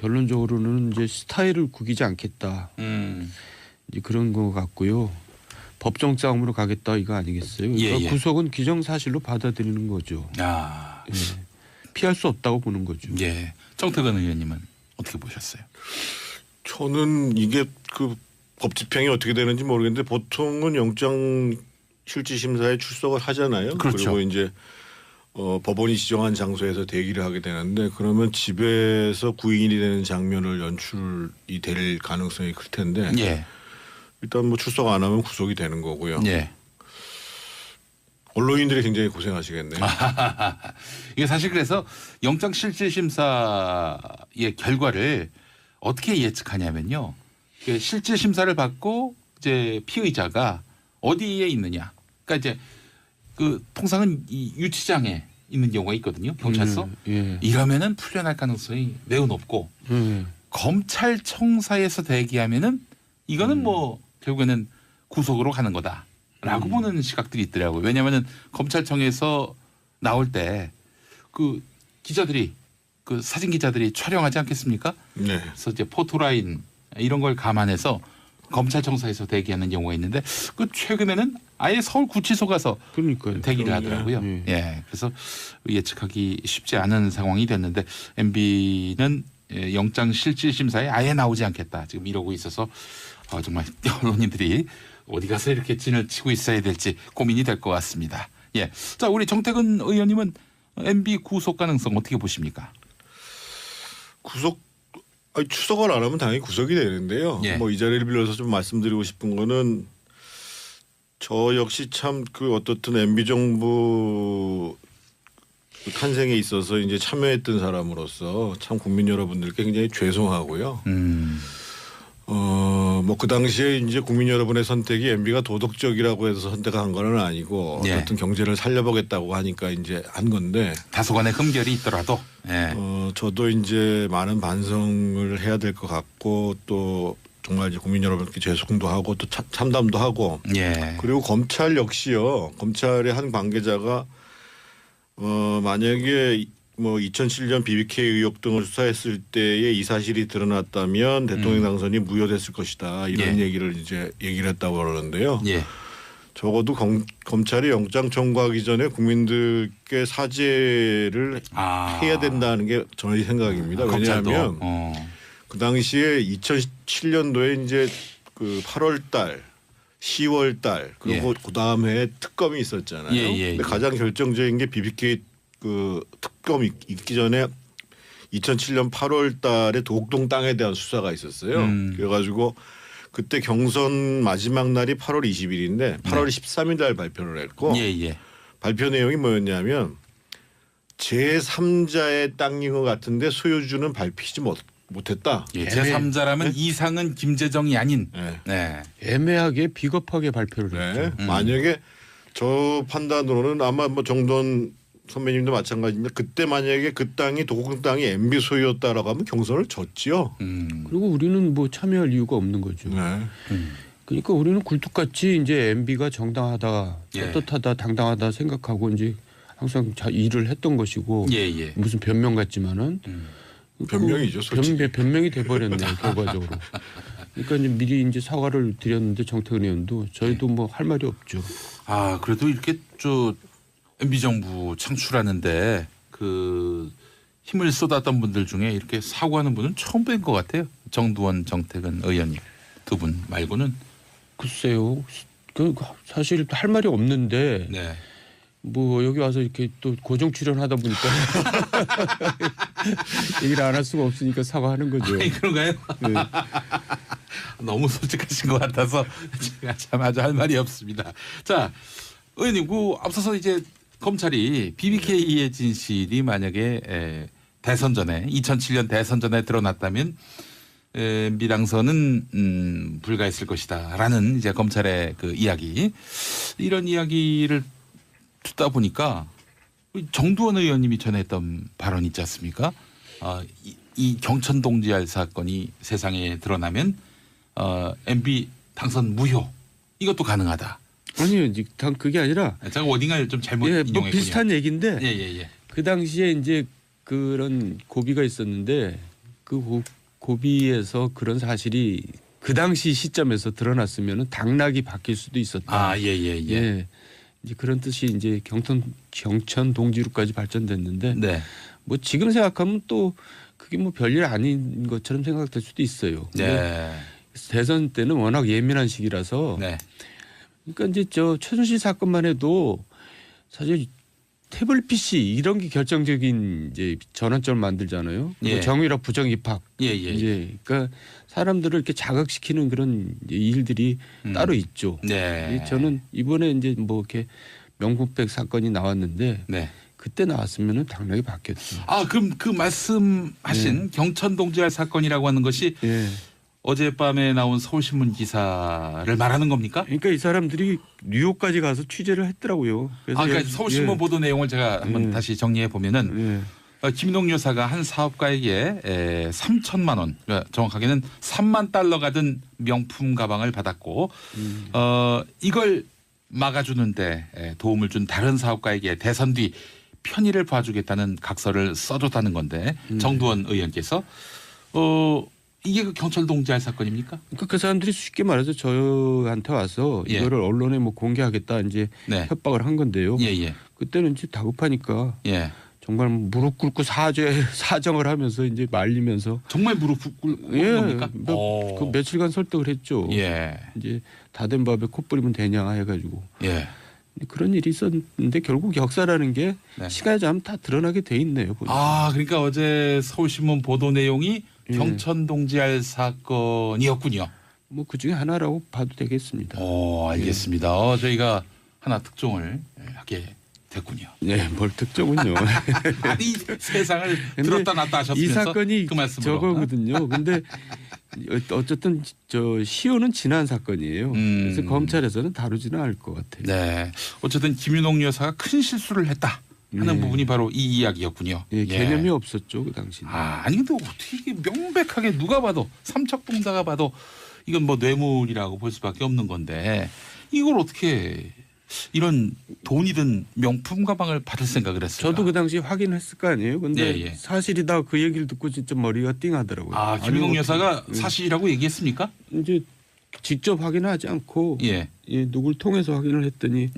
결론적으로는 이제 스타일을 구기지 않겠다. 이제 그런 거 같고요. 법정 싸움으로 가겠다 이거 아니겠어요? 그러니까 구속은 기정사실로 받아들이는 거죠. 예. 피할 수 없다고 보는 거죠. 예. 정태근 의원님은 어떻게 보셨어요? 저는 이게 그 법 집행이 어떻게 되는지 모르겠는데 보통은 영장 실질 심사에 출석을 하잖아요. 그렇죠. 그리고 이제 법원이 지정한 장소에서 대기를 하게 되는데 그러면 집에서 구인이 되는 장면을 연출이 될 가능성이 클 텐데 예. 일단 뭐 출석 안 하면 구속이 되는 거고요. 예. 언론인들이 굉장히 고생하시겠네요. 이게 사실 그래서 영장 실질 심사의 결과를 어떻게 예측하냐면요. 실질 심사를 받고 이제 피의자가 어디에 있느냐. 그러니까 이제 그 통상은 이 유치장에 있는 경우가 있거든요. 경찰서. 이러면은 풀려날 가능성이 매우 높고 검찰청사에서 대기하면은 이거는 뭐 결국에는 구속으로 가는 거다라고 보는 시각들이 있더라고요. 왜냐하면은 검찰청에서 나올 때 그 기자들이 그 사진 기자들이 촬영하지 않겠습니까? 네. 그래서 이제 포토라인 이런 걸 감안해서 검찰청사에서 대기하는 경우가 있는데 그 최근에는 아예 서울구치소 가서 그러니까요. 대기를 하더라고요. 예, 그래서 예측하기 쉽지 않은 상황이 됐는데 MB는 영장 실질 심사에 아예 나오지 않겠다 지금 이러고 있어서 정말 언론인들이 어디 가서 이렇게 진을 치고 있어야 될지 고민이 될 것 같습니다. 예, 자 우리 정태근 의원님은 MB 구속 가능성 어떻게 보십니까? 추석을 안 하면 당연히 구속이 되는데요. 예. 뭐 이 자리를 빌려서 좀 말씀드리고 싶은 거는 저 역시 참 그 어떻든 MB 정부 탄생에 있어서 이제 참여했던 사람으로서 참 국민 여러분들께 굉장히 죄송하고요. 뭐 그 당시에 이제 국민 여러분의 선택이 MB가 도덕적이라고 해서 선택한 건 아니고 어쨌든 경제를 살려보겠다고 하니까 이제 한 건데 다소간의 흠결이 있더라도 저도 이제 많은 반성을 해야 될 것 같고 또 정말 이제 국민 여러분께 죄송도 하고 또 참담도 하고 그리고 검찰 역시요. 검찰의 한 관계자가 만약에 뭐 2007년 BBK 의혹 등을 수사했을 때에 이 사실이 드러났다면 대통령 당선이 무효됐을 것이다 이런 얘기를 했다고 그러는데요. 적어도 검찰이 영장 청구하기 전에 국민들께 사죄를 해야 된다는 게 저의 생각입니다. 왜냐하면 그 당시에 2007년도에 이제 그 8월달, 10월달 그리고 그 다음 해에 특검이 있었잖아요. 근데 가장 결정적인 게 BBK 그 특검 있기 전에 2007년 8월달에 도곡동 땅에 대한 수사가 있었어요. 그래가지고 그때 경선 마지막 날이 8월 20일인데 8월 13일 날 발표를 했고 발표 내용이 뭐였냐면 제3자의 땅인 것 같은데 소유주는 밝히지 못했다. 제3자라면 이상은 김재정이 아닌 애매하게 비겁하게 발표를 했죠. 만약에 저 판단으로는 아마 뭐 정돈 선배님도 마찬가지인데 그때 만약에 그 땅이 도곡동 땅이 MB 소유였다라고 하면 경선을 졌지요. 그리고 우리는 뭐 참여할 이유가 없는 거죠. 그러니까 우리는 굴뚝같이 이제 MB가 정당하다, 떳떳하다, 당당하다 생각하고 이제 항상 일을 했던 것이고 무슨 변명 같지만은 변명이죠, 솔직히. 변명이 돼버렸네요 결과적으로. 그러니까 이제 미리 이제 사과를 드렸는데 정태근 의원도 저희도 뭐 할 말이 없죠. 그래도 이렇게 MB 정부 창출하는데 그 힘을 쏟았던 분들 중에 이렇게 사과하는 분은 처음 뵌 것 같아요. 정두원, 정태근 의원님 두 분 말고는. 글쎄요. 그 사실 할 말이 없는데 뭐 여기 와서 이렇게 또 고정 출연하다 보니까 얘기를 안 할 수가 없으니까 사과하는 거죠. 그런가요? 너무 솔직하신 것 같아서 제가 참 아주 할 말이 없습니다. 자, 의원님, 앞서서 이제 검찰이 BBK의 진실이 만약에 대선 전에 2007년 대선 전에 드러났다면 MB 당선은 불가했을 것이다라는 이제 검찰의 그 이야기 이런 이야기를 듣다 보니까 정두원 의원님이 전했던 발언 있지 않습니까? 이 경천 동지알 사건이 세상에 드러나면 MB 당선 무효 이것도 가능하다. 아니요, 그게 아니라 제가 워딩을 좀 잘못 인용했군요. 뭐 비슷한 얘기인데 그 당시에 이제 그런 고비가 있었는데 그 고비에서 그런 사실이 그 당시 시점에서 드러났으면은 당락이 바뀔 수도 있었다. 예. 이제 그런 뜻이 이제 경천 동지로까지 발전됐는데 네. 뭐 지금 생각하면 또 그게 뭐 별일 아닌 것처럼 생각될 수도 있어요. 네. 대선 때는 워낙 예민한 시기라서 네. 그러니까 이제 저 최순실 사건만 해도 사실 태블릿 PC 이런 게 결정적인 이제 전환점을 만들잖아요. 예. 정유라 부정 입학. 이제 그러니까 사람들을 이렇게 자극시키는 그런 이제 일들이 따로 있죠. 네. 저는 이번에 이제 뭐 이렇게 명품백 사건이 나왔는데 네. 그때 나왔으면은 당락이 바뀌었죠. 아, 그럼 그 말씀하신 경천 동지알 사건이라고 하는 것이 예. 어젯밤에 나온 서울신문 기사를 말하는 겁니까? 그러니까 이 사람들이 뉴욕까지 가서 취재를 했더라고요. 그래서 그러니까 서울신문 보도 내용을 제가 한번 다시 정리해 보면은 김인옥 여사가 한 사업가에게 3천만 원, 그러니까 정확하게는 3만 달러가 든 명품 가방을 받았고 이걸 막아주는데 도움을 준 다른 사업가에게 대선 뒤 편의를 봐주겠다는 각서를 써줬다는 건데 정두원 의원께서 이게 그 경찰 동지알 사건입니까? 그러니까 그 사람들이 쉽게 말해서 저한테 와서 이거를 언론에 뭐 공개하겠다 이제 협박을 한 건데요. 그때는 이제 다급하니까 정말 무릎 꿇고 사정을 하면서 이제 말리면서 정말 무릎 꿇고 겁니까? 그 며칠간 설득을 했죠. 이제 다 된 밥에 코 뿌리면 되냐 해가지고 그런 일이 있었는데 결국 역사라는 게 시간이 지나면 다 드러나게 돼 있네요. 보니까. 아, 그러니까 어제 서울신문 보도 내용이 경천 동지알 사건이었군요. 뭐 그 중에 하나라고 봐도 되겠습니다. 알겠습니다. 저희가 하나 특종을 하게 됐군요. 네, 뭘 특종은요. 아니 세상을 들었다 놨다 하셨으면서 이 사건이 그 말씀으로. 저거거든요. 근데 어쨌든 저 시효는 지난 사건이에요. 그래서 검찰에서는 다루지는 않을 것 같아요. 네, 어쨌든 김윤옥 여사가 큰 실수를 했다 하는 부분이 바로 이 이야기였군요. 개념이 없었죠 그 당시에. 아니 근데 어떻게 이게 명백하게 누가 봐도 삼척동자가 봐도 이건 뭐 뇌물이라고 볼 수밖에 없는 건데 이걸 어떻게 이런 돈이 든 명품 가방을 받을 생각을 했어요. 저도 그 당시에 확인했을 거 아니에요. 근데 사실이다 그 얘기를 듣고 진짜 머리가 띵하더라고요. 아, 김인옥 여사가 사실이라고 얘기했습니까? 이제 직접 확인하지 않고 누굴 통해서 확인을 했더니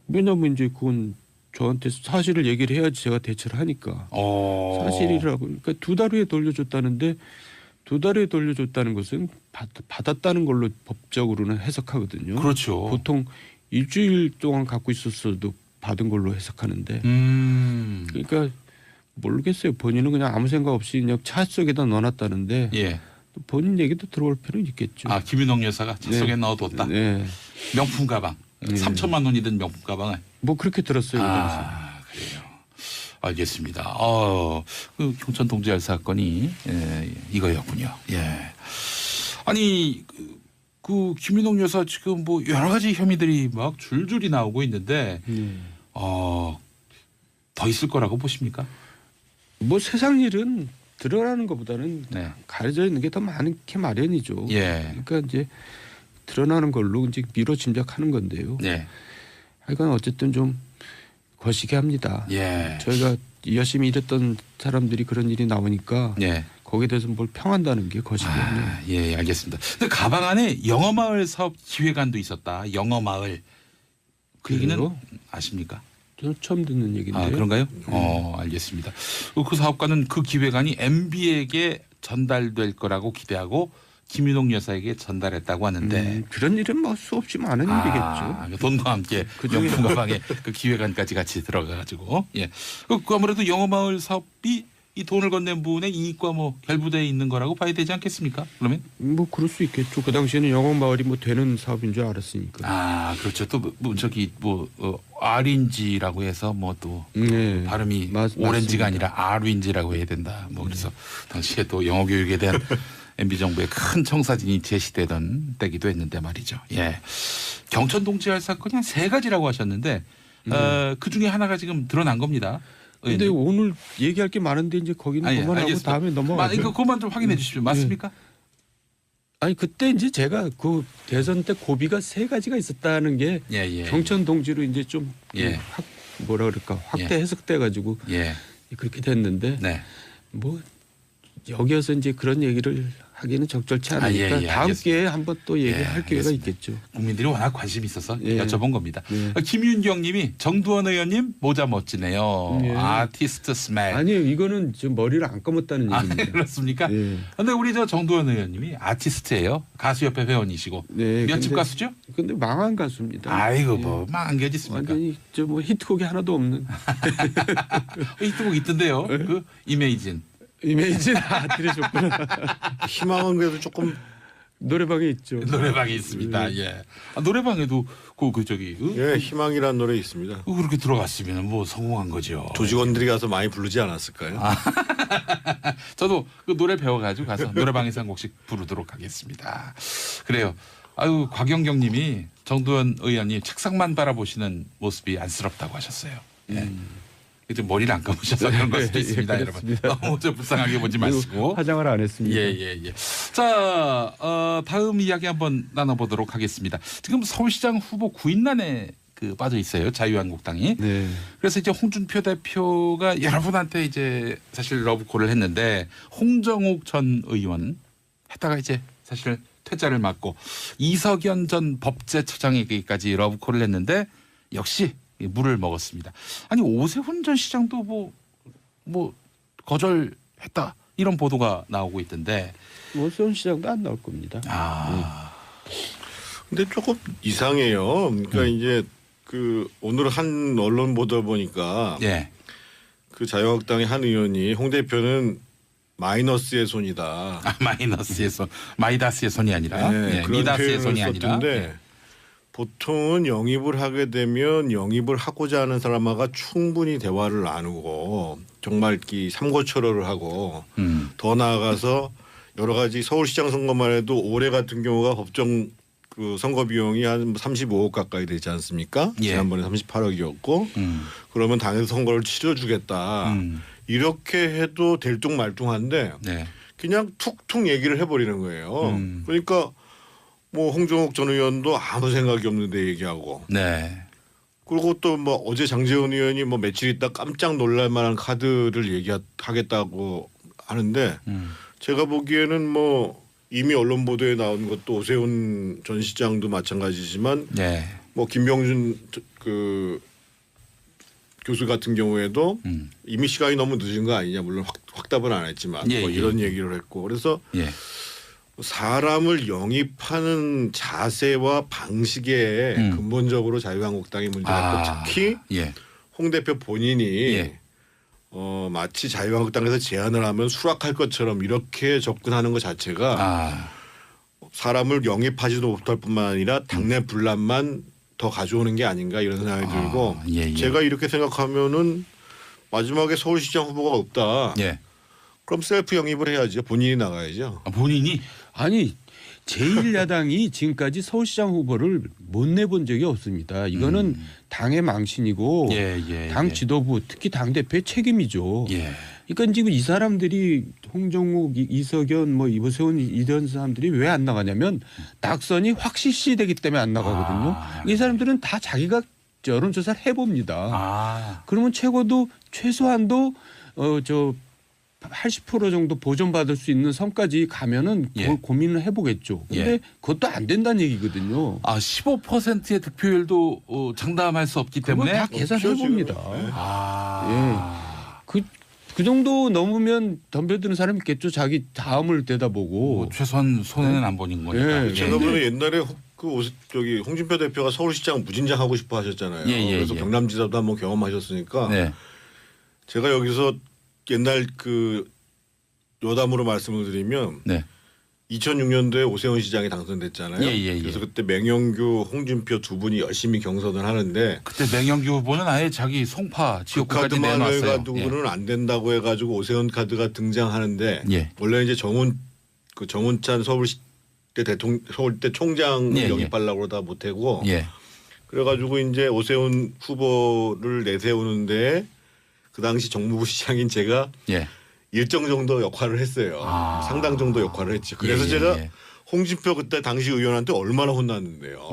왜냐면 이제 그건 저한테 사실을 얘기를 해야지 제가 대처를 하니까 사실이라고. 그러니까 2달 후에 돌려줬다는데 2달 후에 돌려줬다는 것은 받았다는 걸로 법적으로는 해석하거든요. 그렇죠. 보통 일주일 동안 갖고 있었어도 받은 걸로 해석하는데 그러니까 모르겠어요. 본인은 그냥 아무 생각 없이 그냥 차 속에다 넣어놨다는데 또 본인 얘기도 들어올 필요는 있겠죠. 아, 김인옥 여사가 차 속에 넣어뒀다. 명품 가방 3천만 원이 든 명품 가방을 뭐 그렇게 들었어요. 아, 그래요. 알겠습니다. 그 경천 동지알 사건이 이거였군요. 아니 그 김인옥 여사 지금 뭐 여러 가지 혐의들이 막 줄줄이 나오고 있는데 더 있을 거라고 보십니까? 뭐 세상 일은 드러나는 것보다는 가려져 있는 게 더 많게 마련이죠. 그러니까 이제 드러나는 걸로 이제 미뤄 짐작하는 건데요. 하여간 어쨌든 좀 거시기 합니다. 저희가 열심히 일했던 사람들이 그런 일이 나오니까 거기에 대해서 뭘 평한다는 게 거시기하네요. 알겠습니다. 근데 가방 안에 영어마을 사업 기획안도 있었다. 영어마을. 그 얘기는 아십니까? 저는 처음 듣는 얘기인데요. 아, 그런가요? 알겠습니다. 그 사업가는 그 기획안이 MB에게 전달될 거라고 기대하고 김인옥 여사에게 전달했다고 하는데 그런 일은 뭐 수없이 많은 일이겠죠. 돈과 함께 명품 가방에 그 기획안까지 같이 들어가가지고 그 아무래도 영어마을 사업이 이 돈을 건넨 부분에 이익과 뭐 결부되어 있는 거라고 봐야 되지 않겠습니까? 그러면 뭐 그럴 수 있겠죠. 그 당시에는 영어마을이 뭐 되는 사업인 줄 알았으니까. 아, 그렇죠. 또 뭐 저기 뭐 아린지라고 해서 뭐 또 발음이 오렌지가 아니라 아린지라고 해야 된다. 뭐 그래서 당시에 또 영어 교육에 대한 MB 정부의 큰 청사진이 제시되던 때기도 했는데 말이죠. 경천 동지알 사건이 한 3가지라고 하셨는데 그 중에 하나가 지금 드러난 겁니다. 근데 오늘 얘기할 게 많은데 이제 거기는 그만하고 다음에 넘어가죠. 그것만 좀 확인해 주십시오. 맞습니까? 아니 그때 이제 제가 그 대선 때 고비가 3가지가 있었다는 게 경천 동지로 이제 좀 뭐라 그럴까 확대 해석돼 가지고 그렇게 됐는데 뭐 여기에서 이제 그런 얘기를 하기는 적절치 않으니까 예, 다음 기회에 한번 또 얘기할 기회가 있겠죠. 국민들이 워낙 관심이 있어서 예. 여쭤본 겁니다. 예. 김윤경님이 정두원 의원님 모자 멋지네요. 예. 아티스트 스멜. 아니요, 이거는 지금 머리를 안 감았다는 얘기입니다. 그렇습니까? 예. 근데 우리 저 정두원 의원님이 아티스트예요. 가수협회 회원이시고 네, 몇 집 근데- 가수죠? 근데 망한 가수입니다. 아이고 예. 뭐 망한 게 어디 있습니까? 완전히 뭐 히트곡이 하나도 없는 히트곡 있던데요. 예. 그 이메이진. 이미지 들으셨구나. 희망은 그래도 조금 노래방에 있죠. 노래방에 있습니다. 예. 노래방에도 예, 희망이라는 노래 있습니다. 그렇게 들어갔으면 뭐 성공한 거죠. 조직원들이 가서 많이 부르지 않았을까요? 저도 그 노래 배워가지고 가서 노래방에서 한 곡씩 부르도록 하겠습니다. 그래요. 아유 곽영경님이 정두원 의원님 책상만 바라보시는 모습이 안쓰럽다고 하셨어요. 예. 좀 머리를 안 감으셔서 그런 걸 수도 있습니다, 여러분. 그렇습니다. 너무 좀 불쌍하게 보지 마시고. 화장을 안 했습니다. 예. 자, 다음 이야기 한번 나눠보도록 하겠습니다. 지금 서울시장 후보 구인난에 빠져 있어요, 자유한국당이. 네. 그래서 이제 홍준표 대표가 여러분한테 이제 사실 러브콜을 했는데 홍정욱 전 의원 했다가 이제 사실 퇴짜를 맞고 이석연 전 법제처장에게까지 러브콜을 했는데 역시 물을 먹었습니다. 아니 오세훈 전 시장도 뭐 거절했다 이런 보도가 나오고 있던데. 오세훈 시장도 안 나올 겁니다. 근데 조금 이상해요. 그러니까 이제 그 오늘 한 언론 보도 보니까 예. 그 자유한국당의 한 의원이 홍 대표는 마이너스의 손이다. 마이너스의 손, 마이다스의 손이 아니라 그런 미다스의 손이 표현을 아니라. 썼던데 보통은 영입을 하게 되면 영입을 하고자 하는 사람과 충분히 대화를 나누고 정말 이 삼고초려를 하고 더 나아가서 여러 가지 서울시장 선거만 해도 올해 같은 경우가 법정 그 선거 비용이 한 35억 가까이 되지 않습니까? 예. 지난번에 38억이었고 그러면 당에서 선거를 치러주겠다. 이렇게 해도 될뚱말뚱한데 네. 그냥 툭툭 얘기를 해버리는 거예요. 그러니까 뭐 홍정욱 전 의원도 아무 생각이 없는데 얘기하고. 네. 그리고 또 뭐 어제 장제원 의원이 뭐 며칠 있다 깜짝 놀랄 만한 카드를 얘기하겠다고 하는데 제가 보기에는 뭐 이미 언론 보도에 나온 것도 오세훈 전 시장도 마찬가지지만 네. 뭐 김병준 그 교수 같은 경우에도 이미 시간이 너무 늦은 거 아니냐 물론 확답은 안 했지만 예, 뭐 예. 이런 얘기를 했고 그래서 예. 사람을 영입하는 자세와 방식에 근본적으로 자유한국당이 문제가 있고 특히 예. 홍 대표 본인이 예. 마치 자유한국당에서 제안을 하면 수락할 것처럼 이렇게 접근하는 것 자체가 사람을 영입하지도 못할 뿐만 아니라 당내 분란만 더 가져오는 게 아닌가 이런 생각이 들고 예. 제가 이렇게 생각하면은 마지막에 서울시장 후보가 없다. 예. 그럼 셀프 영입을 해야죠. 본인이 나가야죠. 본인이 아니 제1야당이 지금까지 서울시장 후보를 못 내본 적이 없습니다. 이거는 당의 망신이고 당 지도부 특히 당 대표의 책임이죠. 예. 그러니까 지금 이 사람들이 홍정욱, 이석연, 뭐 이보세훈 이런 사람들이 왜 안 나가냐면 낙선이 확실시되기 때문에 안 나가거든요. 이 사람들은 다 자기가 여론조사를 해봅니다. 그러면 최소한도 80% 정도 보존받을 수 있는 선까지 가면은 그걸 고민을 해보겠죠. 근데 그것도 안 된다는 얘기거든요. 15%의 득표율도 장담할 수 없기 때문에 다 계산해 봅니다. 그 정도 넘으면 덤벼드는 사람이 있겠죠. 자기 다음을 내다보고. 최소한 손해는 안 보는 거니까. 제가 보면 옛날에 홍준표 대표가 서울시장 무진장 하고 싶어 하셨잖아요. 그래서 경남지사도 한번 경험하셨으니까 제가 여기서 옛날 그 여담으로 말씀을 드리면 2006년도에 오세훈 시장이 당선됐잖아요. 그래서 그때 맹영규, 홍준표 두 분이 열심히 경선을 하는데 그때 맹영규 후보는 아예 자기 송파 지역구까지 카드만 내놨어요. 해가지고는 안 된다고 해가지고 오세훈 카드가 등장하는데 원래 이제 정운찬 서울대 총장 영입하려고 그러다 못하고 그래가지고 이제 오세훈 후보를 내세우는데 그 당시 정무부 시장인 제가 일정 정도 역할을 했어요. 상당 정도 역할을 했죠. 그래서 제가 홍준표 그때 당시 의원한테 얼마나 혼났는데요.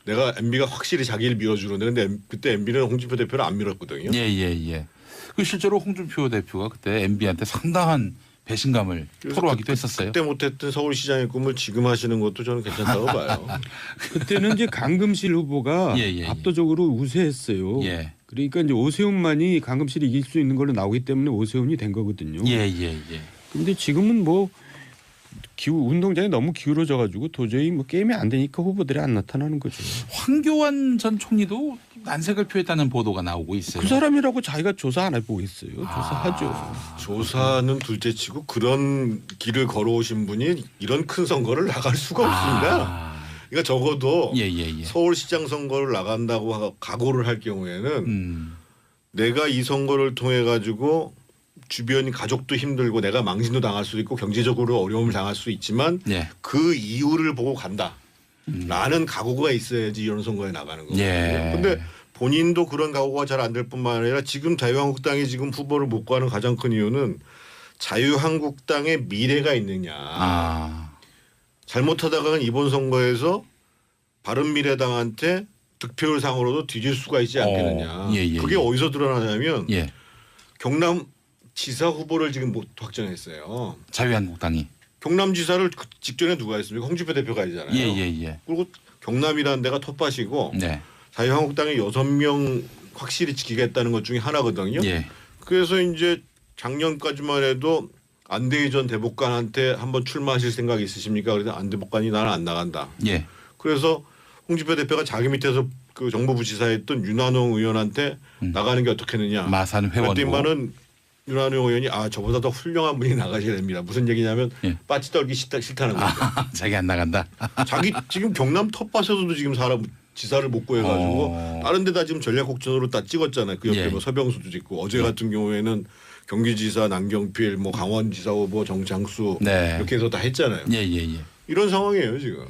내가 MB가 확실히 자기를 밀어주는데 근데 그때 MB는 홍준표 대표를 안 밀었거든요. 그 실제로 홍준표 대표가 그때 MB한테 상당한 배신감을 토로하기도 했었어요. 그때 못했던 서울시장의 꿈을 지금 하시는 것도 저는 괜찮다고 봐요. 그때는 이제 강금실 후보가 압도적으로 우세했어요. 그러니까 이제 오세훈만이 강금실이 이길 수 있는 걸로 나오기 때문에 오세훈이 된 거거든요. 그런데 지금은 뭐 운동장이 너무 기울어져 가지고 도저히 뭐 게임이 안 되니까 후보들이 안 나타나는 거죠. 황교안 전 총리도 난색을 표했다는 보도가 나오고 있어요. 그 사람이라고 자기가 조사 안 해보겠어요. 조사하죠. 조사는 둘째치고 그런 길을 걸어오신 분이 이런 큰 선거를 나갈 수가 없습니다. 그러니까 적어도 서울시장 선거를 나간다고 각오를 할 경우에는 내가 이 선거를 통해 가지고 주변이 가족도 힘들고 내가 망신도 당할 수도 있고 경제적으로 어려움을 당할 수 있지만 그 이유를 보고 간다. 라는 각오가 있어야지 이런 선거에 나가는 거거든요. 그런데 본인도 그런 각오가 잘 안 될 뿐만 아니라 지금 자유한국당이 지금 후보를 못 구하는 가장 큰 이유는 자유한국당의 미래가 있느냐. 잘못하다가는 이번 선거에서 바른미래당한테 득표율상으로도 뒤질 수가 있지 않겠느냐. 그게 어디서 드러나냐면 경남 지사 후보를 지금 못 확정했어요. 자유한국당이. 경남지사를 직전에 누가 했습니까? 홍준표 대표가 아니잖아요. 그리고 경남이라는 데가 텃밭이고 자유한국당이 6명 확실히 지키겠다는 것 중에 하나거든요. 그래서 이제 작년까지만 해도 안대희 전 대법관한테 한번 출마하실 생각이 있으십니까? 그래서 안 대법관이 나는 안 나간다. 그래서 홍준표 대표가 자기 밑에서 그 정부부지사였던 윤한홍 의원한테 나가는 게 어떻겠느냐. 마산 회원고. 그랬더니만은 윤한홍 의원이 저보다 더 훌륭한 분이 나가셔야 됩니다. 무슨 얘기냐면 빠지 떨기 싫다는 거죠. 자기 안 나간다. 자기 지금 경남 텃밭에서도 지금 사람 지사를 못 구해가지고 다른 데다 지금 전략국전으로 다 찍었잖아요. 그 옆에 뭐 서병수도 찍고 어제 같은 경우에는 경기지사 남경필 뭐 강원지사 후보 정창수 이렇게 해서 다 했잖아요. 이런 상황이에요 지금.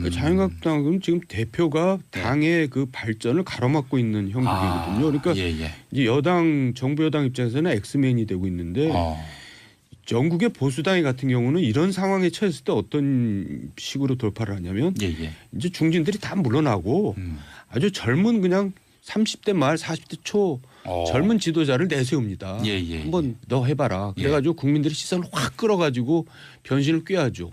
그러니까 자유한국당은 지금 대표가 당의 그 발전을 가로막고 있는 형국이거든요. 그러니까 이제 여당 정부 여당 입장에서는 엑스맨이 되고 있는데 영국의 보수당이 같은 경우는 이런 상황에 처했을 때 어떤 식으로 돌파를 하냐면 이제 중진들이 다 물러나고 아주 젊은 그냥 30대 말 40대 초 젊은 지도자를 내세웁니다. 한번 너 해봐라. 그래가지고 국민들의 시선을 확 끌어가지고 변신을 꾀하죠.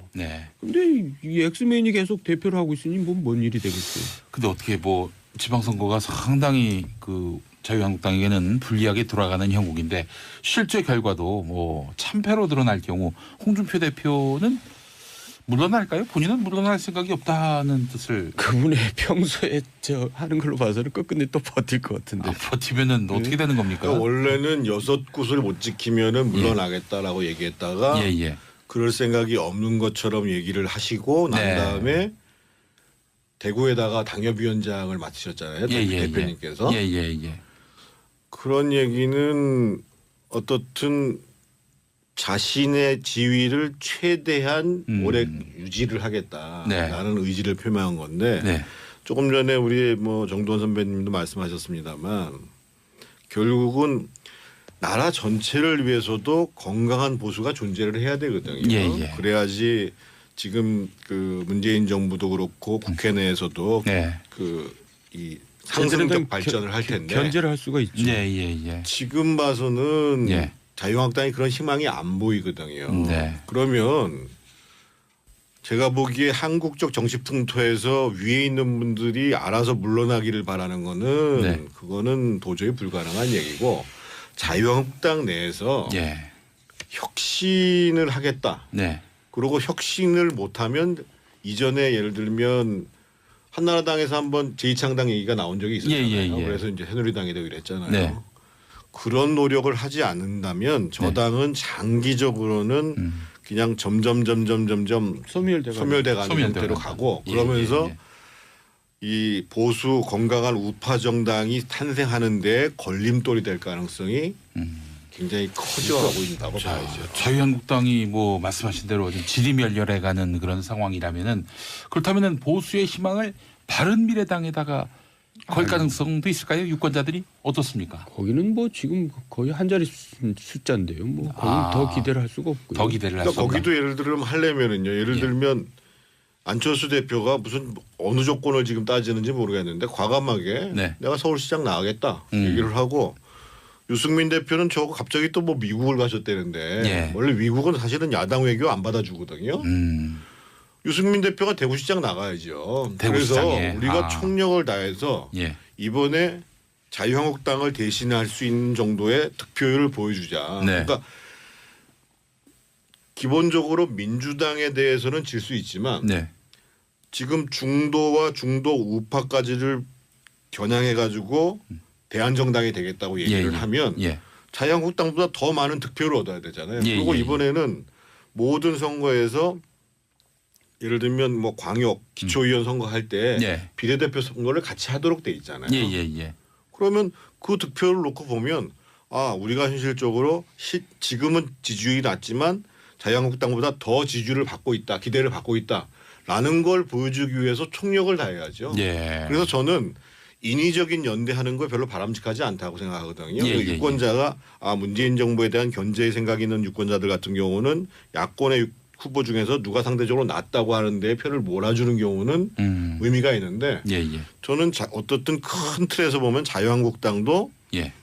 근데 이 엑스맨이 계속 대표를 하고 있으니 뭔 일이 되겠어요. 근데 어떻게 뭐 지방선거가 상당히 그 자유한국당에게는 불리하게 돌아가는 형국인데 실제 결과도 뭐 참패로 드러날 경우 홍준표 대표는 물러날까요? 본인은 물러날 생각이 없다는 뜻을. 그분의 평소에 하는 걸로 봐서는 끝끝내 또 버틸 것 같은데. 버티면은 어떻게 되는 겁니까? 그러니까 원래는 6곳을 못 지키면은 물러나겠다라고 얘기했다가 그럴 생각이 없는 것처럼 얘기를 하시고 난 다음에 대구에다가 당협위원장을 맡으셨잖아요. 대표님께서. 그런 얘기는 어떻든 자신의 지위를 최대한 오래 유지를 하겠다라는 의지를 표명한 건데 조금 전에 우리 뭐 정도원 선배님도 말씀하셨습니다만 결국은 나라 전체를 위해서도 건강한 보수가 존재를 해야 되거든요. 그래야지 지금 그 문재인 정부도 그렇고 국회 내에서도 그 이 상승적 발전을 할 텐데 견제를 할 수가 있죠. 지금 봐서는 자유한국당이 그런 희망이 안 보이거든요. 그러면 제가 보기에 한국적 정치 풍토에서 위에 있는 분들이 알아서 물러나기를 바라는 거는 그거는 도저히 불가능한 얘기고 자유한국당 내에서 혁신을 하겠다. 그리고 혁신을 못하면 이전에 예를 들면 한나라당에서 한번 제2창당 얘기가 나온 적이 있었잖아요. 그래서 이제 새누리당이 되고 이랬잖아요. 그런 노력을 하지 않는다면 저당은 장기적으로는 그냥 점점 소멸돼가는 형태로 가고 그러면서 이 보수 건강한 우파 정당이 탄생하는 데 걸림돌이 될 가능성이 굉장히 커져가고 있다고 봐야죠. 자유한국당이 뭐 말씀하신 대로 좀 지리멸렬해가는 그런 상황이라면은 그렇다면은 보수의 희망을 바른미래당에다가 걸 가능성도 있을까요? 유권자들이 어떻습니까? 거기는 뭐 지금 거의 한 자리 숫자인데요. 뭐 거기 더 기대를 할 수가 없고요. 더 기대를 할 수가 없다. 거기도 예를 들면 하려면은요. 예를 들면 안철수 대표가 무슨 어느 조건을 지금 따지는지 모르겠는데 과감하게 내가 서울시장 나가겠다 얘기를 하고 유승민 대표는 저거 갑자기 또 뭐 미국을 가셨다는데 예. 원래 미국은 사실은 야당 외교 안 받아주거든요. 유승민 대표가 대구시장 나가야죠. 대구시장에. 그래서 우리가 총력을 다해서 예. 이번에 자유한국당을 대신할 수 있는 정도의 득표율을 보여주자. 네. 그러니까 기본적으로 민주당에 대해서는 질 수 있지만 네. 지금 중도와 중도 우파까지를 겨냥해 가지고 대한정당이 되겠다고 얘기를 예. 하면 예. 자유한국당보다 더 많은 득표를 얻어야 되잖아요. 예. 그리고 예. 이번에는 모든 선거에서 예를 들면 뭐 광역 기초의원 선거할 때 예. 비례대표 선거를 같이 하도록 돼 있잖아요. 예. 그러면 그 득표를 놓고 보면 아 우리가 현실적으로 지금은 지지율이 낮지만 자유한국당보다 더 지지율을 받고 있다, 기대를 받고 있다라는 걸 보여주기 위해서 총력을 다해야죠. 예. 그래서 저는 인위적인 연대하는 거 별로 바람직하지 않다고 생각하거든요. 예. 유권자가 문재인 정부에 대한 견제의 생각이 있는 유권자들 같은 경우는 야권의 후보 중에서 누가 상대적으로 낫다고 하는데 표를 몰아주는 경우는 의미가 있는데 예. 저는 어떻든 큰 틀에서 보면 자유한국당도 예.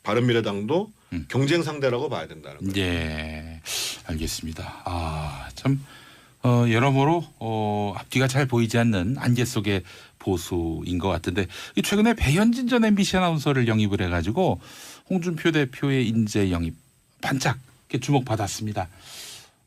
바른미래당도 경쟁 상대라고 봐야 된다는 거예요. 예. 알겠습니다. 참 여러모로 앞뒤가 잘 보이지 않는 안개 속의 보수인 것 같은데 최근에 배현진 전 MBC 아나운서를 영입을 해가지고 홍준표 대표의 인재 영입 반짝 주목받았습니다.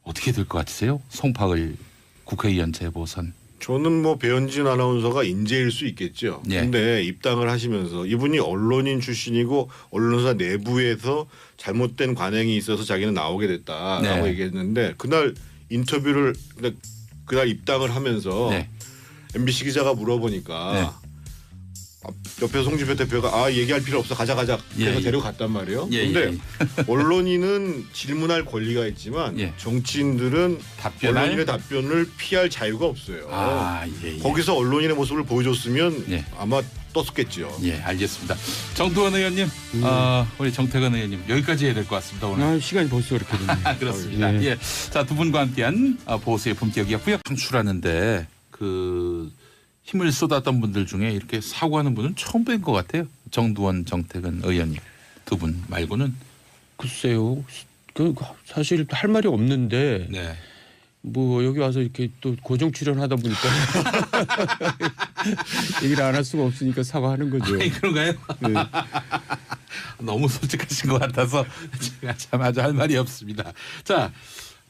어떻게 될 것 같으세요? 송파을 국회의원 재보선. 저는 뭐 배현진 아나운서가 인재일 수 있겠죠. 그런데 입당을 하시면서 이분이 언론인 출신이고 언론사 내부에서 잘못된 관행이 있어서 자기는 나오게 됐다라고 얘기했는데 그날 인터뷰를 그날 입당을 하면서 MBC 기자가 물어보니까 옆에서 송준표 대표가 얘기할 필요 없어 가자 그래서 데려갔단 말이에요. 그런데 언론인은 질문할 권리가 있지만 정치인들은 언론인의 답변을 피할 자유가 없어요. 거기서 언론인의 모습을 보여줬으면 아마 떴었겠죠. 예, 알겠습니다. 정두원 의원님, 우리 정태근 의원님 여기까지 해야 될 것 같습니다. 오늘 시간이 벌써 그렇게 됐네요. 그렇습니다. 예. 자, 두 분과 함께한 보수의 품격이었고요. 창출하는데 힘을 쏟았던 분들 중에 이렇게 사과하는 분은 처음 뵌 것 같아요. 정두원, 정태근 의원님 두 분 말고는. 글쎄요. 사실 할 말이 없는데 뭐 여기 와서 이렇게 또 고정 출연하다 보니까 얘기를 안 할 수가 없으니까 사과하는 거죠. 그런가요? 네. 너무 솔직하신 것 같아서 제가 참 아주 할 말이 없습니다. 자,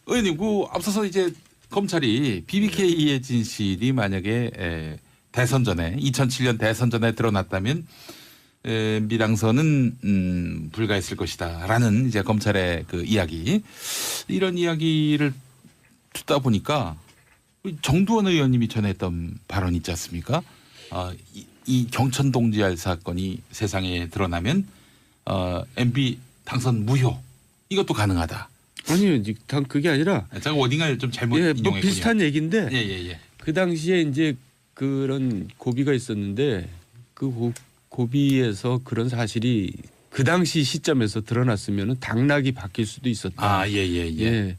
의원님, 앞서서 이제 검찰이 BBK의 진실이 만약에 대선 전에 2007년 대선 전에 드러났다면 미당선은 불가했을 것이다라는 이제 검찰의 그 이야기, 이런 이야기를 듣다 보니까 정두원 의원님이 전했던 발언 있지 않습니까? 이 경천 동지알 사건이 세상에 드러나면 MB 당선 무효, 이것도 가능하다. 아니요, 그게 아니라 제가 워딩을 좀 잘못 인용했군요. 뭐 비슷한 얘기인데 그 당시에 이제 그런 고비가 있었는데 그 고비에서 그런 사실이 그 당시 시점에서 드러났으면 당락이 바뀔 수도 있었다. 예.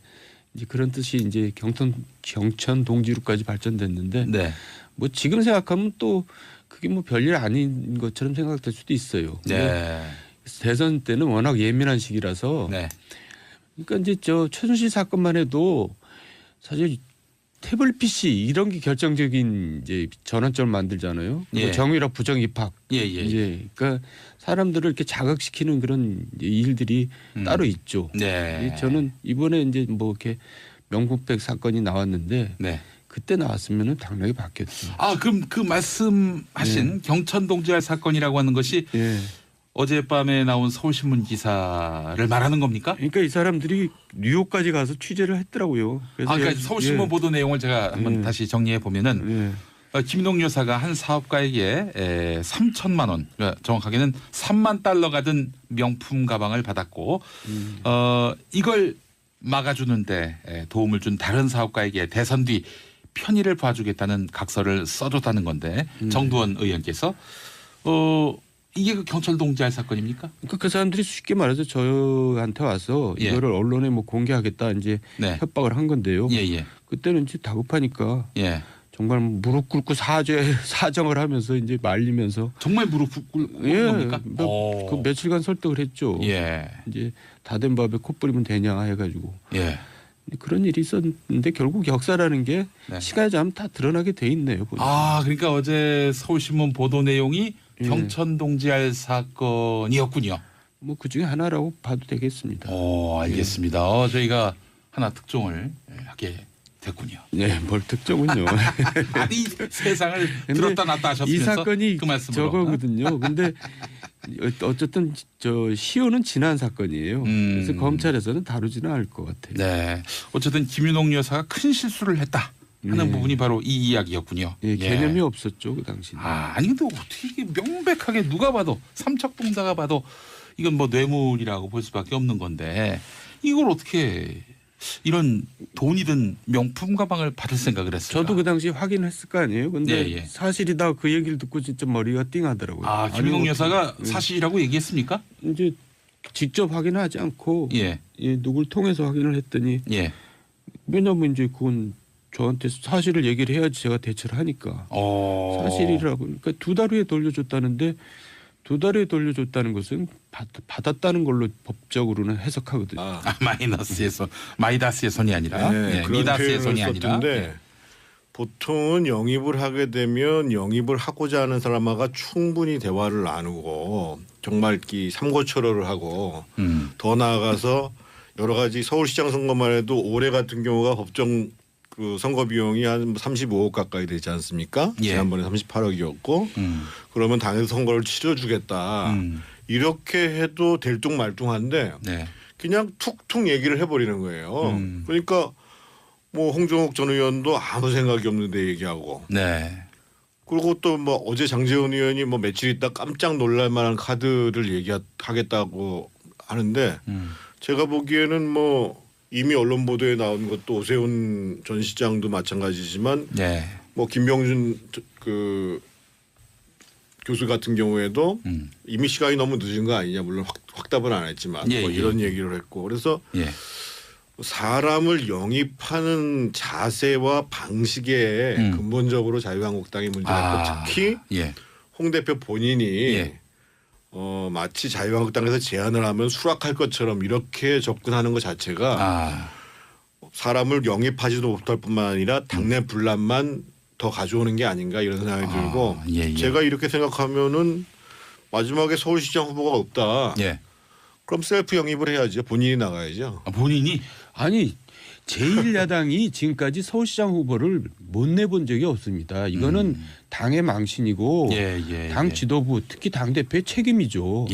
이제 그런 뜻이 이제 경천 동지로까지 발전됐는데 뭐 지금 생각하면 또 그게 뭐 별일 아닌 것처럼 생각될 수도 있어요. 대선 때는 워낙 예민한 시기라서 그러니까 이제 최순실 사건만 해도 사실 태블릿 PC 이런 게 결정적인 이제 전환점을 만들잖아요. 정유라 부정 입학. 이제 그러니까 사람들을 이렇게 자극시키는 그런 일들이 따로 있죠. 저는 이번에 이제 뭐 이렇게 명품백 사건이 나왔는데 그때 나왔으면은 당락이 바뀌었죠. 그럼 그 말씀하신 경천 동지알 사건이라고 하는 것이 어젯밤에 나온 서울신문 기사를 말하는 겁니까? 그러니까 이 사람들이 뉴욕까지 가서 취재를 했더라고요. 그래서 그러니까 서울신문 보도 내용을 제가 한번 다시 정리해 보면은 김동 여사가 한 사업가에게 3천만 원, 그러니까 정확하게는 3만 달러가 든 명품 가방을 받았고 이걸 막아주는데 도움을 준 다른 사업가에게 대선 뒤 편의를 봐주겠다는 각서를 써줬다는 건데 정두원 의원께서 이게 그 경찰 동지알 사건입니까? 그러니까 그 사람들이 쉽게 말해서 저한테 와서 이거를 언론에 뭐 공개하겠다 이제 협박을 한 건데요. 그때는 이제 다급하니까 정말 무릎 꿇고 사정을 하면서 이제 말리면서 정말 무릎 꿇고 예, 겁니까? 그 며칠간 설득을 했죠. 예. 이제 다 된 밥에 코 뿌리면 되냐 해가지고 예. 그런 일이 있었는데 결국 역사라는 게 네. 시간이 지나면 다 드러나게 돼 있네요. 보니까. 아, 그러니까 어제 서울신문 보도 내용이 예. 경천동지알 사건이었군요. 뭐 그중에 하나라고 봐도 되겠습니다. 알겠습니다. 저희가 하나 특종을 하게 됐군요. 네, 뭘 특정은요. 아니 세상을 들었다 놨다 하셨으면서 이 사건이 그 말씀으로. 저거거든요. 근데 어쨌든 저 시효는 지난 사건이에요. 그래서 검찰에서는 다루지는 않을 것 같아요. 네. 어쨌든 김윤옥 여사가 큰 실수를 했다 하는 네. 부분이 바로 이 이야기였군요. 예, 개념이 없었죠 그 당시에. 아니 근데 어떻게 이게 명백하게 누가 봐도 삼척동자가 봐도 이건 뭐 뇌물이라고 볼 수밖에 없는 건데 이걸 어떻게 이런 돈이 든 명품 가방을 받을 생각을 했을까? 저도 그 당시에 확인했을 거 아니에요. 근데 예, 예. 사실이다 그 얘기를 듣고 진짜 머리가 띵하더라고요. 아, 김윤옥 여사가 사실이라고 얘기했습니까? 이제 직접 확인하지 않고 예. 누굴 통해서 확인을 했더니 예. 왜냐면 이제 그건 저한테 사실을 얘기를 해야지 제가 대처를 하니까 사실이라고. 그러니까 2달 후에 돌려줬다는데 2달 후에 돌려줬다는 것은 받았다는 걸로 법적으로는 해석하거든요. 마이다스의 손이 아니라 네, 그런 미다스의 표현을 손이 아니라. 썼던데 보통은 영입을 하게 되면 영입을 하고자 하는 사람하고 충분히 대화를 나누고 정말 이 삼고초려를 하고 더 나아가서 여러 가지 서울시장 선거만 해도 올해 같은 경우가 법정 그 선거 비용이 한 35억 가까이 되지 않습니까? 예. 지난번에 38억이었고 그러면 당에서 선거를 치러주겠다. 이렇게 해도 될뚱말뚱한데 네. 그냥 툭툭 얘기를 해버리는 거예요. 그러니까 뭐 홍정욱 전 의원도 아무 생각이 없는데 얘기하고. 네. 그리고 또 뭐 어제 장제원 의원이 뭐 며칠 있다 깜짝 놀랄 만한 카드를 얘기하겠다고 하는데 제가 보기에는 뭐 이미 언론 보도에 나온 것도 오세훈 전 시장도 마찬가지지만 네. 뭐 김병준 그 교수 같은 경우에도 이미 시간이 너무 늦은 거 아니냐 물론 확답은 안 했지만 예, 뭐 예. 이런 얘기를 했고 그래서 사람을 영입하는 자세와 방식에 근본적으로 자유한국당이 문제가 있고 특히 홍 대표 본인이 마치 자유한국당에서 제안을 하면 수락할 것처럼 이렇게 접근하는 것 자체가 사람을 영입하지도 못할 뿐만 아니라 당내 분란만 더 가져오는 게 아닌가 이런 생각이 들고 제가 이렇게 생각하면은 마지막에 서울시장 후보가 없다. 그럼 셀프 영입을 해야죠. 본인이 나가야죠. 본인이? 아니 제1야당이 지금까지 서울시장 후보를 못 내본 적이 없습니다. 이거는 당의 망신이고 당 지도부 특히 당대표의 책임이죠.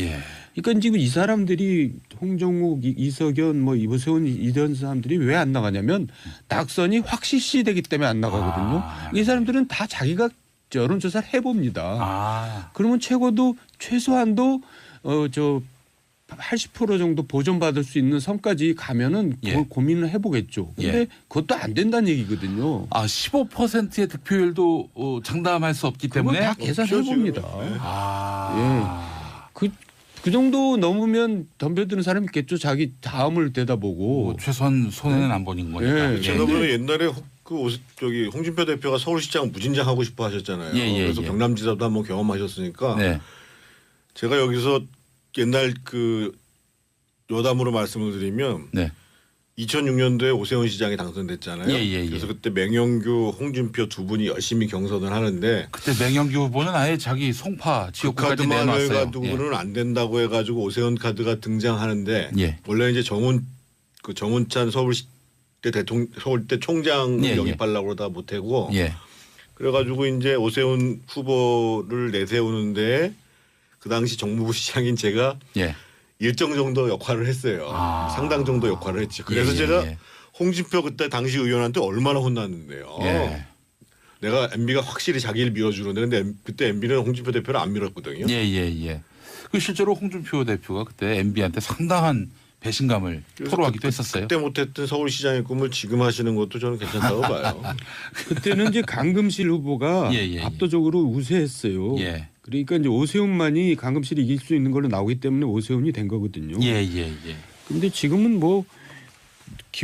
그러니까 지금 이 사람들이 홍정욱, 이석연, 뭐 이보세훈 이런 사람들이 왜 안 나가냐면 낙선이 확실시되기 때문에 안 나가거든요. 이 사람들은 다 자기가 여론조사를 해봅니다. 그러면 최소한도 80% 정도 보존받을 수 있는 선까지 가면은 그걸 고민을 해보겠죠. 근데 그것도 안 된다는 얘기거든요. 15%의 득표율도 장담할 수 없기 때문에 다 계산해봅니다. 그 정도 넘으면 덤벼드는 사람이 있겠죠. 자기 다음을 내다보고. 최소한 손해는 안 보는 거니까. 제가 보면 옛날에 저기 홍준표 대표가 서울시장 무진장 하고 싶어 하셨잖아요. 그래서 경남지사도 한번 경험하셨으니까 제가 여기서 옛날 그 여담으로 말씀을 드리면 2006년도에 오세훈 시장이 당선됐잖아요. 그래서 그때 맹영규, 홍준표 두 분이 열심히 경선을 하는데 그때 맹영규 후보는 아예 자기 송파 지역구까지 카드만 내놨어요. 해가지고는 안 된다고 해가지고 오세훈 카드가 등장하는데 원래 이제 정운찬 서울대 총장 영입하려고 그러다 못하고 그래가지고 이제 오세훈 후보를 내세우는데 그 당시 정무부 시장인 제가 일정 정도 역할을 했어요. 상당 정도 역할을 했지. 그래서 제가 홍준표 그때 당시 의원한테 얼마나 혼났는데요. 내가 MB가 확실히 자기를 밀어주는데 근데 그때 MB는 홍준표 대표를 안 밀었거든요. 그 실제로 홍준표 대표가 그때 MB한테 상당한 배신감을 토로하기도 했었어요. 그때 못했던 서울시장의 꿈을 지금 하시는 것도 저는 괜찮다고 봐요. 그때는 이제 강금실 후보가 압도적으로 우세했어요. 그러니까 이제 오세훈만이 강금실이 이길 수 있는 걸로 나오기 때문에 오세훈이 된 거거든요. 근데 지금은 뭐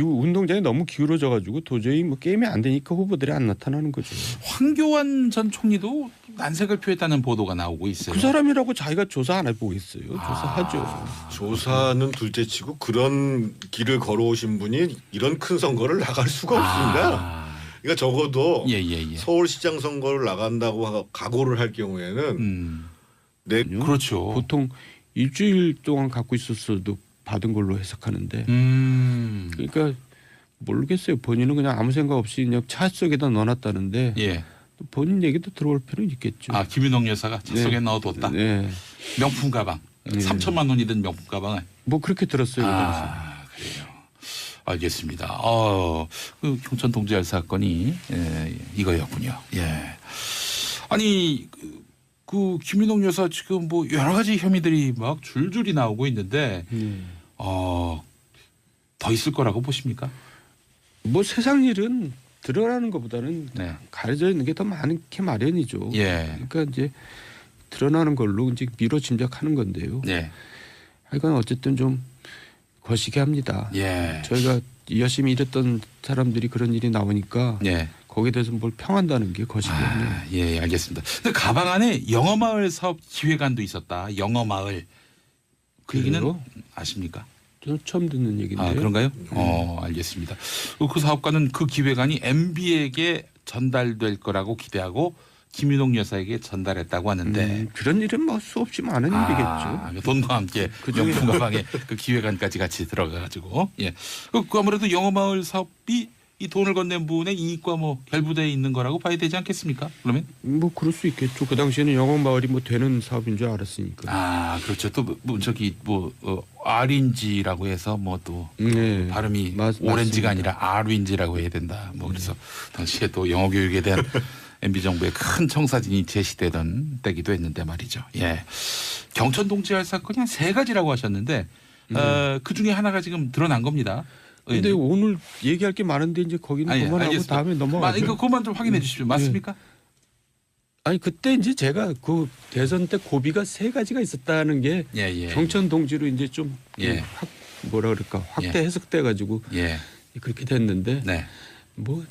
운동장이 너무 기울어져가지고 도저히 뭐 게임이 안 되니까 후보들이 안 나타나는 거죠. 황교안 전 총리도 난색을 표했다는 보도가 나오고 있어요. 그 사람이라고 자기가 조사 안 해보겠어요. 조사하죠. 조사는 둘째치고 그런 길을 걸어오신 분이 이런 큰 선거를 나갈 수가 없습니다. 그러니까 적어도 서울시장 선거를 나간다고 각오를 할 경우에는 그렇죠. 보통 일주일 동안 갖고 있었어도 받은 걸로 해석하는데 그러니까 모르겠어요. 본인은 그냥 아무 생각 없이 그냥 차 속에다 넣어놨다는데 본인 얘기도 들어올 필요는 있겠죠. 김윤옥 여사가 차 속에 넣어뒀다. 명품 가방 3천만 원이 든 명품 가방을 뭐 그렇게 들었어요. 그래요. 알겠습니다. 그 경천 동지알 사건이 이거였군요. 아니 그 김윤옥 여사 지금 뭐 여러 가지 혐의들이 막 줄줄이 나오고 있는데 더 있을 거라고 보십니까? 뭐 세상 일은 드러나는 것보다는 가려져 있는 게 더 많게 마련이죠. 그러니까 이제 드러나는 걸로 이제 미뤄 짐작하는 건데요. 하여간 어쨌든 좀 거시기 합니다. 저희가 열심히 일했던 사람들이 그런 일이 나오니까 거기에 대해서 뭘 평한다는 게 거시기하네요. 알겠습니다. 근데 가방 안에 영어마을 사업 기획안도 있었다. 영어마을. 그 얘기는 아십니까? 저는 처음 듣는 얘기인데요. 그런가요? 알겠습니다. 그 사업가는 그 기획안이 MB에게 전달될 거라고 기대하고 김윤옥 여사에게 전달했다고 하는데 그런 일은 뭐 수없이 많은 일이겠죠. 돈과 함께 명품 가방에 그 기획안까지 같이 들어가가지고 그 아무래도 영어마을 사업이 이 돈을 건넨 분의 이익과 뭐 결부되어 있는 거라고 봐야 되지 않겠습니까? 그러면 뭐 그럴 수 있겠죠. 그 당시에는 영어마을이 뭐 되는 사업인 줄 알았으니까. 그렇죠. 또 뭐 저기 뭐 아린지라고 해서 뭐 또 발음이 오렌지가 아니라 아린지라고 해야 된다. 뭐 그래서 당시에 또 영어 교육에 대한 MB 정부의 큰 청사진이 제시되던 때기도 했는데 말이죠. 경천 동지알 사건이 한 3가지라고 하셨는데 그 중에 하나가 지금 드러난 겁니다. 근데 오늘 얘기할 게 많은데 이제 거기는 그만하고 다음에 넘어가죠. 그것만 좀 확인해 주십시오. 맞습니까? 아니 그때 이제 제가 그 대선 때 고비가 3가지가 있었다는 게 경천 동지로 이제 좀 뭐라 그럴까 확대 해석돼 가지고 그렇게 됐는데 뭐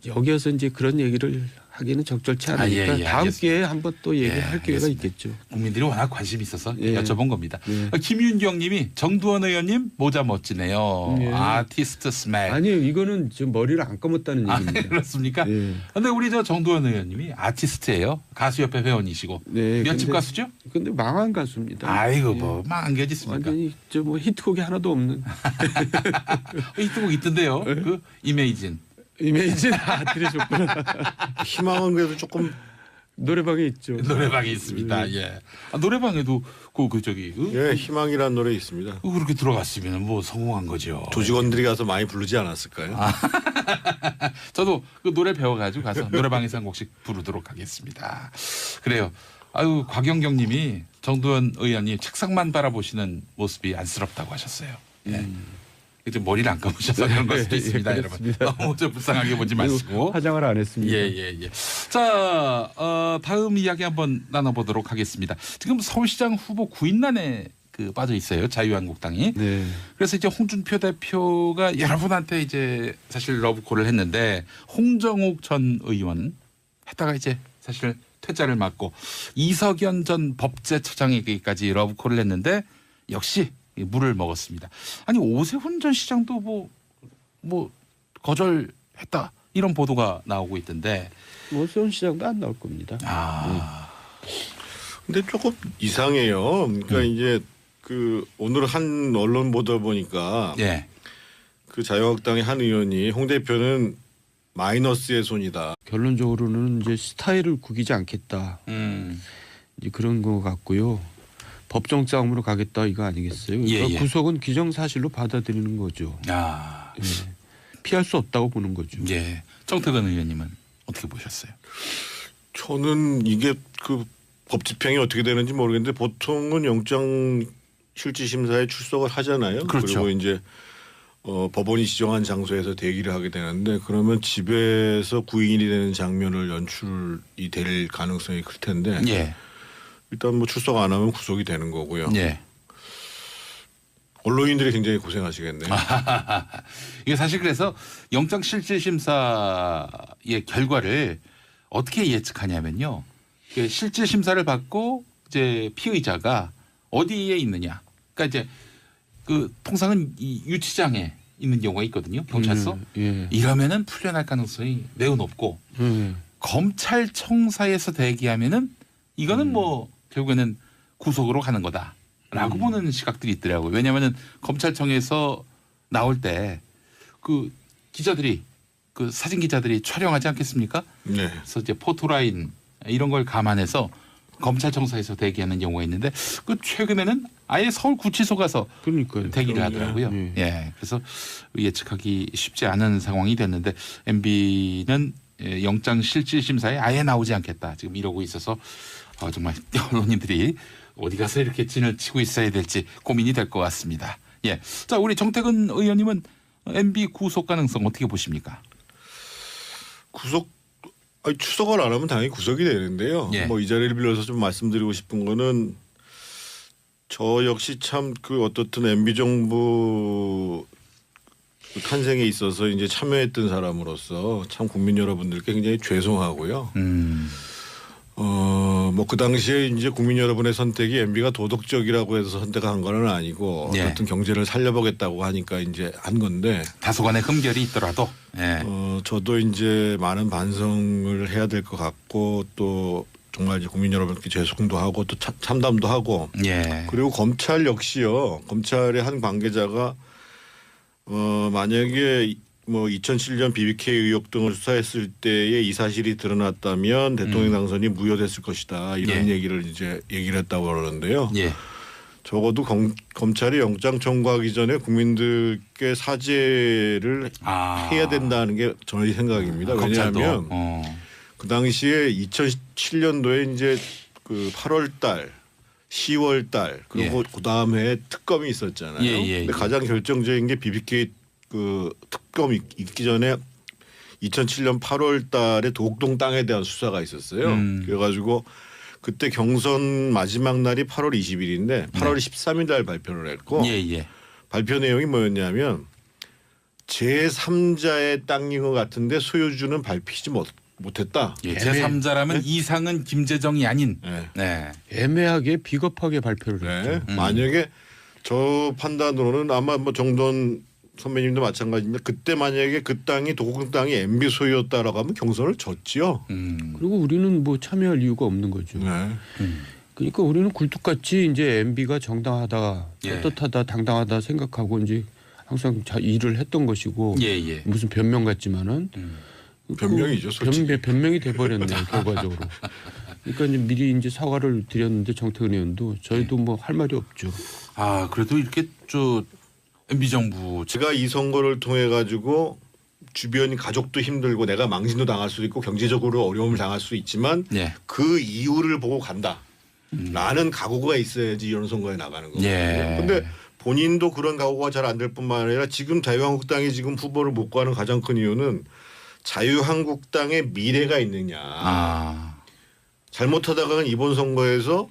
여기에서 이제 그런 얘기를 하기는 적절치 않으니까 다음 기회에 한번 또 얘기할 기회가 있겠죠. 국민들이 워낙 관심이 있어서 여쭤본 겁니다. 김윤경 님이 정두원 의원님 모자 멋지네요. 아티스트 스멜. 아니요. 이거는 지금 머리를 안 감았다는 얘기입니다. 그렇습니까? 그런데 우리 저 정두원 의원님이 아티스트예요. 가수협회 회원이시고. 몇 집 가수죠? 근데 망한 가수입니다. 아이고 뭐 망한 게 어디 있습니까? 완전히 저 뭐 히트곡이 하나도 없는. 히트곡 있던데요. 그 이메이진 들으셨구나. 희망은 그래도 조금 노래방에 있죠. 노래방에 있습니다. 노래방에도 희망이라는 노래 있습니다. 그렇게 들어갔으면 뭐 성공한 거죠. 조직원들이 가서 많이 부르지 않았을까요? 저도 그 노래 배워가지고 가서 노래방에서 한 곡씩 부르도록 하겠습니다. 그래요. 곽영경님이 정두원 의원님 책상만 바라보시는 모습이 안쓰럽다고 하셨어요. 좀 머리를 안 감으셔서 그런 걸 수도 있습니다, 여러분. 너무 좀 불쌍하게 보지 마시고. 화장을 안 했습니다. 자, 다음 이야기 한번 나눠보도록 하겠습니다. 지금 서울시장 후보 구인난에 빠져 있어요, 자유한국당이. 그래서 이제 홍준표 대표가 여러분한테 이제 사실 러브콜을 했는데 홍정욱 전 의원 했다가 이제 사실 퇴짜를 맞고 이석연 전 법제처장에게까지 러브콜을 했는데 역시 물을 먹었습니다. 아니 오세훈 전 시장도 뭐 거절했다 이런 보도가 나오고 있던데 오세훈 시장도 안 나올 겁니다. 근데 조금 이상해요. 그러니까 이제 그 오늘 한 언론 보도 보니까 그 자유한국당의 한 의원이 홍 대표는 마이너스의 손이다. 결론적으로는 이제 스타일을 구기지 않겠다. 이제 그런 거 같고요. 법정 싸움으로 가겠다 이거 아니겠어요? 그러니까 구속은 기정사실로 받아들이는 거죠. 피할 수 없다고 보는 거죠. 정태근 의원님은 어떻게 보셨어요? 저는 이게 그 법 집행이 어떻게 되는지 모르겠는데 보통은 영장 실질 심사에 출석을 하잖아요. 그렇죠. 그리고 이제 법원이 지정한 장소에서 대기를 하게 되는데 그러면 집에서 구인이 되는 장면을 연출이 될 가능성이 클 텐데 일단 뭐 출석 안 하면 구속이 되는 거고요. 언론인들이 굉장히 고생하시겠네요. 이게 사실 그래서 영장실질심사의 결과를 어떻게 예측하냐면요. 실질심사를 받고 이제 피의자가 어디에 있느냐. 그러니까 이제 그 통상은 이 유치장에 있는 경우가 있거든요. 경찰서. 예. 이러면은 풀려날 가능성이 매우 높고 검찰청사에서 대기하면은 이거는 뭐 결국에는 구속으로 가는 거다라고 보는 시각들이 있더라고요. 왜냐하면은 검찰청에서 나올 때 그 기자들이 그 사진 기자들이 촬영하지 않겠습니까? 네. 그래서 이제 포토라인 이런 걸 감안해서 검찰청사에서 대기하는 경우가 있는데 그 최근에는 아예 서울구치소 가서 그러니까요. 대기를 하더라고요. 예. 예, 그래서 예측하기 쉽지 않은 상황이 됐는데 MB는 영장실질심사에 아예 나오지 않겠다 지금 이러고 있어서 정말 언론인들이 어디 가서 이렇게 진을 치고 있어야 될지 고민이 될 것 같습니다. 예, 자 우리 정태근 의원님은 MB 구속 가능성 어떻게 보십니까? 추석을 안 하면 당연히 구속이 되는데요. 예. 뭐 이 자리를 빌려서 좀 말씀드리고 싶은 거는 저 역시 참 그 어떻든 MB 정부 탄생에 있어서 이제 참여했던 사람으로서 참 국민 여러분들께 굉장히 죄송하고요. 뭐 그 당시에 이제 국민 여러분의 선택이 MB가 도덕적이라고 해서 선택한 건 아니고 예. 어쨌든 경제를 살려보겠다고 하니까 이제 한 건데 다소간의 흠결이 있더라도 예. 저도 이제 많은 반성을 해야 될 것 같고 또 정말 이제 국민 여러분께 죄송도 하고 또 참담도 하고 예. 그리고 검찰 역시요. 검찰의 한 관계자가 만약에 뭐 2007년 BBK 의혹 등을 수사했을 때에 이 사실이 드러났다면 대통령 당선이 무효됐을 것이다. 이런 예. 얘기를 했다고 그러는데요. 예. 적어도 검찰이 영장 청구하기 전에 국민들께 사죄를 해야 된다는 게 저의 생각입니다. 왜냐하면 그 당시에 2007년도에 이제 그 8월 달 10월 달 그리고 그 다음 해에 특검이 있었잖아요. 근데 가장 결정적인 게 BBK 그 특검이 있기 전에 2007년 8월 달에 도곡동 땅에 대한 수사가 있었어요. 그래가지고 그때 경선 마지막 날이 8월 20일인데 8월 13일 날 발표를 했고 발표 내용이 뭐였냐면 제3자의 땅인 것 같은데 소유주는 밝히지 못했다. 제3자라면 이상은 김재정이 아닌. 네. 애매하게 비겁하게 발표를 했죠. 만약에 저 판단으로는 아마 뭐 정돈 선배님도 마찬가지입니다. 그때 만약에 그 땅이 도곡동 땅이 MB 소유였다라고 하면 경선을 졌지요. 그리고 우리는 뭐 참여할 이유가 없는 거죠. 그러니까 우리는 굴뚝같이 이제 MB가 정당하다, 떳떳하다, 당당하다 생각하고 이제 항상 일을 했던 것이고 무슨 변명 같지만은 변명이죠, 솔직히. 변명이 돼버렸네요 결과적으로. 그러니까 이제 미리 이제 사과를 드렸는데 정태근 의원도 저희도 뭐 할 말이 없죠. 아 그래도 이렇게 MB 정부 제가 이 선거를 통해 가지고 주변 가족도 힘들고 내가 망신도 당할 수도 있고 경제적으로 어려움을 당할 수 있지만 그 이유를 보고 간다. 라는 각오가 있어야지 이런 선거에 나가는 거거든요. 그런데 본인도 그런 각오가 잘 안 될 뿐만 아니라 지금 자유한국당이 지금 후보를 못 가는 가장 큰 이유는 자유한국당의 미래가 있느냐. 잘못하다가는 이번 선거에서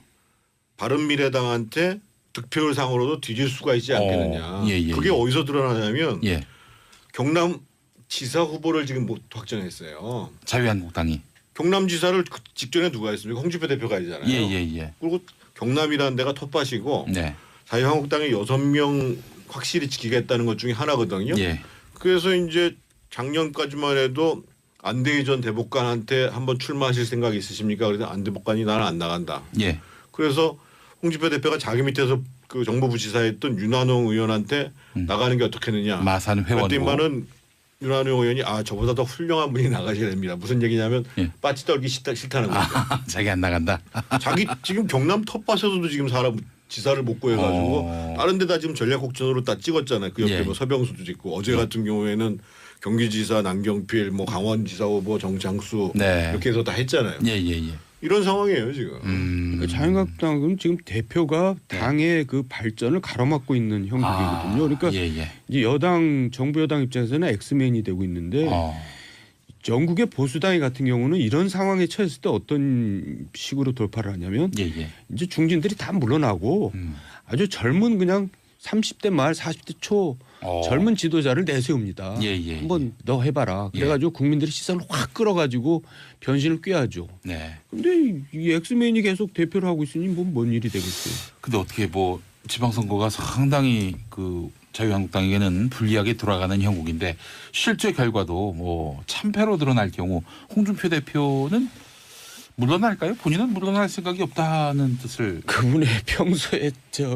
바른미래당한테 득표율상으로도 뒤질 수가 있지 않겠느냐. 그게 어디서 드러나냐면 경남 지사 후보를 지금 못 확정했어요. 자유한국당이. 경남지사를 직전에 누가 했습니까? 홍준표 대표가 아니잖아요. 그리고 경남이라는 데가 텃밭이고 자유한국당이 6명 확실히 지키겠다는 것 중에 하나거든요. 그래서 이제 작년까지만 해도 안대희 전 대법관한테 한번 출마하실 생각이 있으십니까? 그래서 안 대법관이 나는 안 나간다. 그래서 홍준표 대표가 자기 밑에서 그 정보부지사였던 윤한홍 의원한테 나가는 게 어떻겠느냐. 마산 회원도. 그랬더니만은 윤한홍 의원이 저보다 더 훌륭한 분이 나가셔야 됩니다. 무슨 얘기냐면 빠지 떨기 싫다는 거죠. 자기 안 나간다. 자기 지금 경남 텃밭에서도 지금 사람 지사를 못 구해가지고 다른 데다 지금 전략국전으로 다 찍었잖아요. 그 옆에 뭐 서병수도 찍고 어제 같은 경우에는 경기지사 남경필 뭐 강원지사 후보 정창수 이렇게 해서 다 했잖아요. 이런 상황이에요 지금. 그러니까 자유한국당은 지금 대표가 당의 그 발전을 가로막고 있는 형국이거든요. 그러니까 이제 여당 정부 여당 입장에서는 엑스맨이 되고 있는데 영국의 보수당이 같은 경우는 이런 상황에 처했을 때 어떤 식으로 돌파를 하냐면 이제 중진들이 다 물러나고 아주 젊은 그냥 30대 말 40대 초 젊은 지도자를 내세웁니다. 한번 너 해봐라. 그래가지고 국민들의 시선을 확 끌어가지고 변신을 꾀하죠. 근데 이 엑스맨이 계속 대표를 하고 있으니 뭔 일이 되겠어요. 근데 어떻게 뭐 지방선거가 상당히 그 자유한국당에게는 불리하게 돌아가는 형국인데 실제 결과도 뭐 참패로 드러날 경우 홍준표 대표는 물러날까요? 본인은 물러날 생각이 없다는 뜻을. 그분의 평소에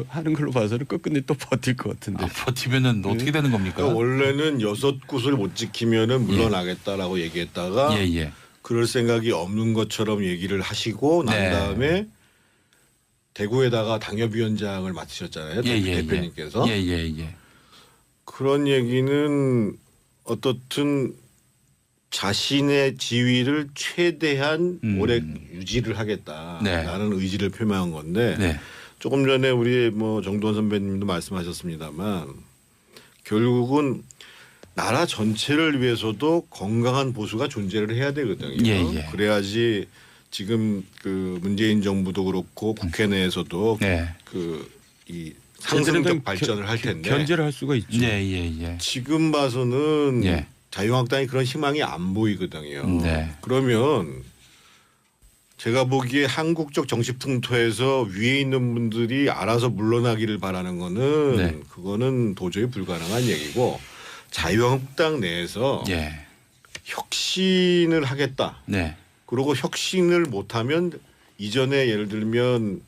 하는 걸로 봐서는 끝끝내 또 버틸 것 같은데. 버티면은 어떻게 되는 겁니까? 그러니까 원래는 6곳을 못 지키면은 물러나겠다라고 얘기했다가 그럴 생각이 없는 것처럼 얘기를 하시고 난 다음에 대구에다가 당협위원장을 맡으셨잖아요. 대표님께서. 그런 얘기는 어떻든 자신의 지위를 최대한 오래 유지를 하겠다라는 의지를 표명한 건데 조금 전에 우리 뭐 정두원 선배님도 말씀하셨습니다만 결국은 나라 전체를 위해서도 건강한 보수가 존재를 해야 되거든요. 그래야지 지금 그 문재인 정부도 그렇고 국회 내에서도 그 이 상승적 발전을 할 텐데 견제를 할 수가 있죠. 지금 봐서는 자유한국당이 그런 희망이 안 보이거든요. 그러면 제가 보기에 한국적 정치 풍토에서 위에 있는 분들이 알아서 물러나기를 바라는 거는 그거는 도저히 불가능한 얘기고 자유한국당 내에서 혁신을 하겠다. 그리고 혁신을 못하면 이전에 예를 들면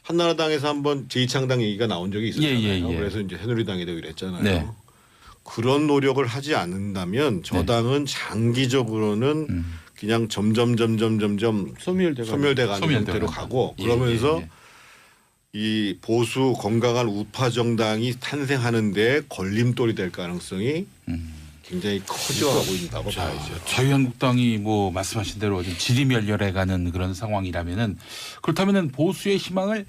한나라당에서 한번 제2창당 얘기가 나온 적이 있었잖아요. 그래서 이제 새누리당이 되기로 했잖아요. 그런 노력을 하지 않는다면 저 당은 장기적으로는 그냥 점점 소멸돼가는 형태로 가고 그러면서 이 보수 건강한 우파 정당이 탄생하는 데 걸림돌이 될 가능성이 굉장히 커져가고 있다고 봐야죠. 자유한국당이 뭐 말씀하신 대로 좀 지리멸렬해가는 그런 상황이라면은 그렇다면은 보수의 희망을